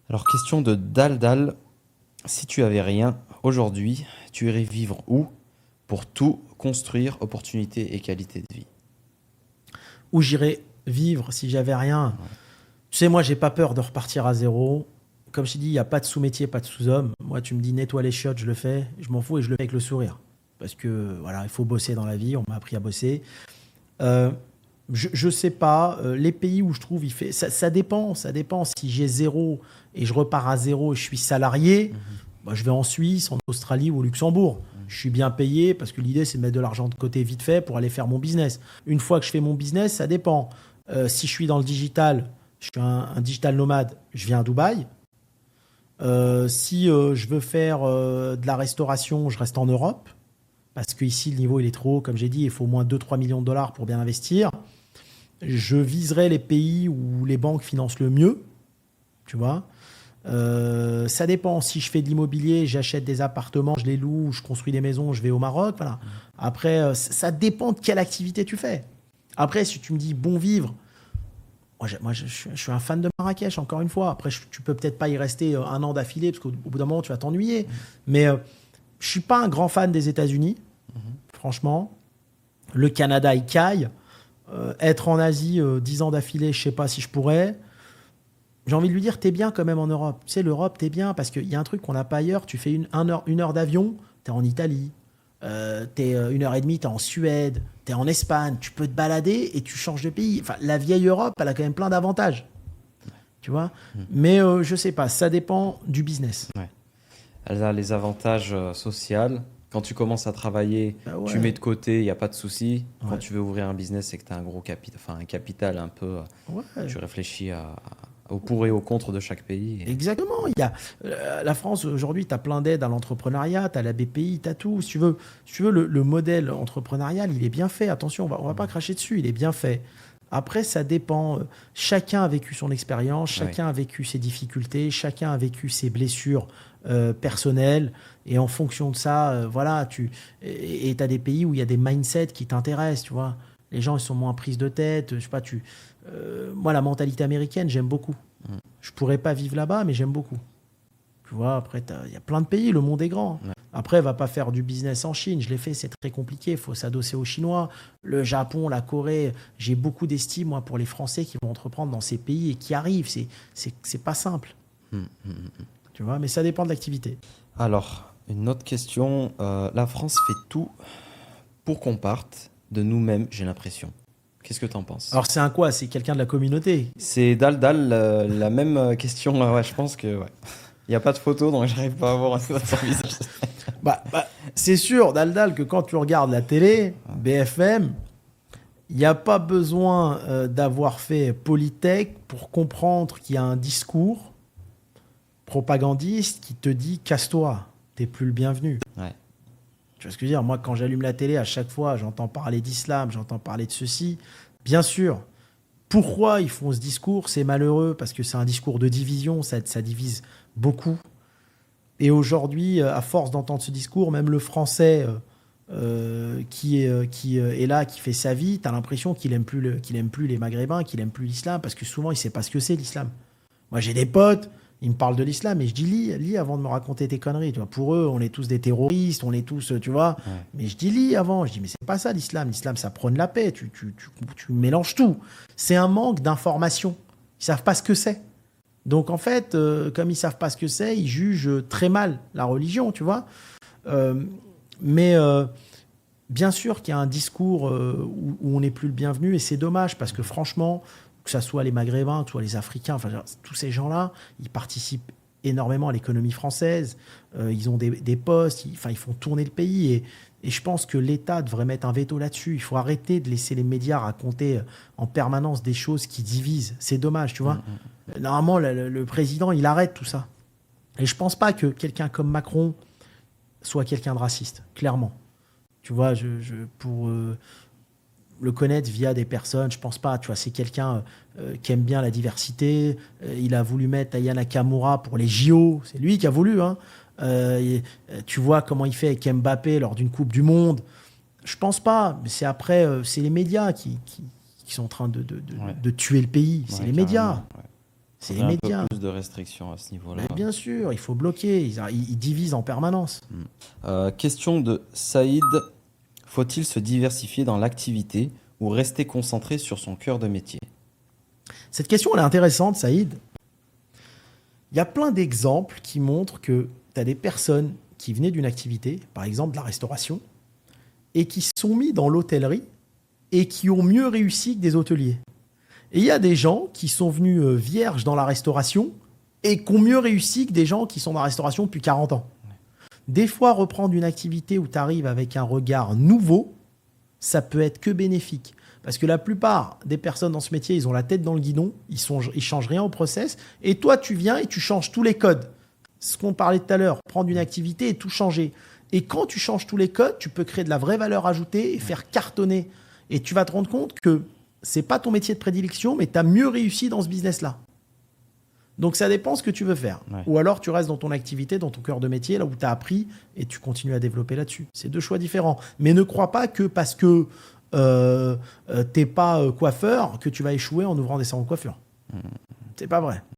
Alors, question de Dal. Si tu avais rien aujourd'hui, tu irais vivre où pour tout construire, opportunité et qualité de vie? Où j'irais vivre si j'avais rien. Ouais. Tu sais, moi, j'ai pas peur de repartir à zéro. Comme je t'ai dit, il n'y a pas de sous-métier, pas de sous-homme. Moi, tu me dis nettoie les chiottes, je le fais. Je m'en fous et je le fais avec le sourire. Parce que, voilà, il faut bosser dans la vie. On m'a appris à bosser. Euh, je sais pas. Les pays où je trouve, ça dépend. Ça dépend. Si j'ai zéro et je repars à zéro et je suis salarié, Mhm. bah, je vais en Suisse, en Australie ou au Luxembourg. Mhm. Je suis bien payé parce que l'idée, c'est de mettre de l'argent de côté vite fait pour aller faire mon business. Une fois que je fais mon business, ça dépend. Si je suis dans le digital, je suis un digital nomade, je viens à Dubaï. Si je veux faire de la restauration, je reste en Europe. Parce qu'ici, le niveau, il est trop haut. Comme j'ai dit, il faut au moins 2-3 millions de dollars pour bien investir. Je viserai les pays où les banques financent le mieux. Tu vois. Ça dépend. Si je fais de l'immobilier, j'achète des appartements, je les loue, je construis des maisons, je vais au Maroc. Voilà. Après, ça dépend de quelle activité tu fais. Après, si tu me dis bon vivre, je suis un fan de Marrakech, encore une fois. Après, tu peux peut-être pas y rester un an d'affilée, parce qu'au bout d'un moment, tu vas t'ennuyer. Mais je suis pas un grand fan des États-Unis, Mhm. franchement. Le Canada, il caille. Être en Asie 10 ans d'affilée, je sais pas si je pourrais. J'ai envie de lui dire, t'es bien quand même en Europe. Tu sais, l'Europe, t'es bien parce qu'il y a un truc qu'on n'a pas ailleurs. Tu fais une heure d'avion, t'es en Italie. T'es 1 heure et demie, t'es en Suède, t'es en Espagne. Tu peux te balader et tu changes de pays. Enfin, la vieille Europe, elle a quand même plein d'avantages. Tu vois. Mhm. Mais je sais pas, ça dépend du business. Ouais. Elle a les avantages sociaux. Quand tu commences à travailler, Bah tu mets ouais, de côté, il n'y a pas de souci. Quand ouais, tu veux ouvrir un business et que tu as un gros capital, enfin un capital un peu, ouais. tu réfléchis au pour et au contre de chaque pays. Exactement. Il y a, la France, aujourd'hui, tu as plein d'aides à l'entrepreneuriat, tu as la BPI, tu as tout. Si tu veux le modèle entrepreneurial, il est bien fait. Attention, on va pas cracher dessus, il est bien fait. Après, ça dépend. Chacun a vécu son expérience, Oui. chacun a vécu ses difficultés, chacun a vécu ses blessures personnelles. Et en fonction de ça, voilà, tu as des pays où il y a des mindsets qui t'intéressent, tu vois. Les gens, ils sont moins prises de tête. Je sais pas, moi, la mentalité américaine, j'aime beaucoup. Mm. Je pourrais pas vivre là-bas, mais j'aime beaucoup. Tu vois, après, il y a plein de pays, le monde est grand. Ouais. Après, va pas faire du business en Chine. Je l'ai fait, c'est très compliqué. Il faut s'adosser aux Chinois. Le Japon, la Corée. J'ai beaucoup d'estime, moi, pour les Français qui vont entreprendre dans ces pays et qui arrivent. C'est pas simple. Mm, mm, mm. Tu vois, mais ça dépend de l'activité. Alors, une autre question. La France fait tout pour qu'on parte de nous-mêmes, j'ai l'impression. Qu'est-ce que tu en penses? Alors, c'est un quoi? C'est quelqu'un de la communauté. C'est la même question. Ouais, je pense que ouais. Il n'y a pas de photo, donc j'arrive pas à voir son visage. C'est sûr, Daldal, que quand tu regardes la télé, BFM, il n'y a pas besoin d'avoir fait Polytech pour comprendre qu'il y a un discours propagandiste qui te dit casse-toi, t'es plus le bienvenu. Ouais. Tu vois ce que je veux dire? Moi, quand j'allume la télé, à chaque fois, j'entends parler d'islam, j'entends parler de ceci. Bien sûr, pourquoi ils font ce discours? C'est malheureux parce que c'est un discours de division, ça divise beaucoup. Et aujourd'hui, à force d'entendre ce discours, même le français qui est là, qui fait sa vie, tu as l'impression qu'il aime plus les Maghrébins, qu'il aime plus l'islam, parce que souvent, il sait pas ce que c'est l'islam. Moi, j'ai des potes, ils me parlent de l'islam, et je dis, lis avant de me raconter tes conneries. Tu vois. Pour eux, on est tous des terroristes, on est tous, tu vois. Ouais. Mais je dis, lis avant. Je dis, mais c'est pas ça l'islam. L'islam, ça prône la paix. Tu mélanges tout. C'est un manque d'information. Ils savent pas ce que c'est. Donc, en fait, comme ils savent pas ce que c'est, ils jugent très mal la religion, tu vois. Euh, mais bien sûr qu'il y a un discours où on n'est plus le bienvenu, et c'est dommage parce que franchement, que ce soit les Maghrébins, que ce soit les Africains, enfin, tous ces gens-là, ils participent énormément à l'économie française, ils ont des postes, ils font tourner le pays, et je pense que l'État devrait mettre un veto là-dessus. Il faut arrêter de laisser les médias raconter en permanence des choses qui divisent. C'est dommage, tu Mm, vois. mm. Normalement, le président, il arrête tout ça. Et je pense pas que quelqu'un comme Macron soit quelqu'un de raciste, clairement. Tu vois, pour le connaître via des personnes, je pense pas. Tu vois, c'est quelqu'un qui aime bien la diversité. Il a voulu mettre Aya Nakamura pour les JO. C'est lui qui a voulu. Hein. Tu vois comment il fait avec Mbappé lors d'une Coupe du Monde. Je pense pas. Mais c'est après, c'est les médias qui sont en train Ouais. de tuer le pays. C'est Ouais, les carrément. médias. Ouais. C'est Il y a un immédiat. peu plus de restrictions à ce niveau-là. Mais bien sûr, il faut bloquer. Ils divisent en permanence. Question de Saïd. Faut-il se diversifier dans l'activité ou rester concentré sur son cœur de métier? Cette question, elle est intéressante, Saïd. Il y a plein d'exemples qui montrent que tu as des personnes qui venaient d'une activité, par exemple de la restauration, et qui se sont mis dans l'hôtellerie et qui ont mieux réussi que des hôteliers. Et il y a des gens qui sont venus vierges dans la restauration et qui ont mieux réussi que des gens qui sont dans la restauration depuis 40 ans. Des fois, reprendre une activité où tu arrives avec un regard nouveau, ça peut être que bénéfique. Parce que la plupart des personnes dans ce métier, ils ont la tête dans le guidon, ils changent rien au process. Et toi, tu viens et tu changes tous les codes. Ce qu'on parlait tout à l'heure, prendre une activité et tout changer. Et quand tu changes tous les codes, tu peux créer de la vraie valeur ajoutée et faire cartonner. Et tu vas te rendre compte que c'est pas ton métier de prédilection, mais tu as mieux réussi dans ce business-là. Donc ça dépend ce que tu veux faire. Ouais. Ou alors tu restes dans ton activité, dans ton cœur de métier, là où tu as appris et tu continues à développer là-dessus. C'est deux choix différents. Mais ne crois pas que parce que t'es pas coiffeur que tu vas échouer en ouvrant des salons de coiffure. C'est pas vrai.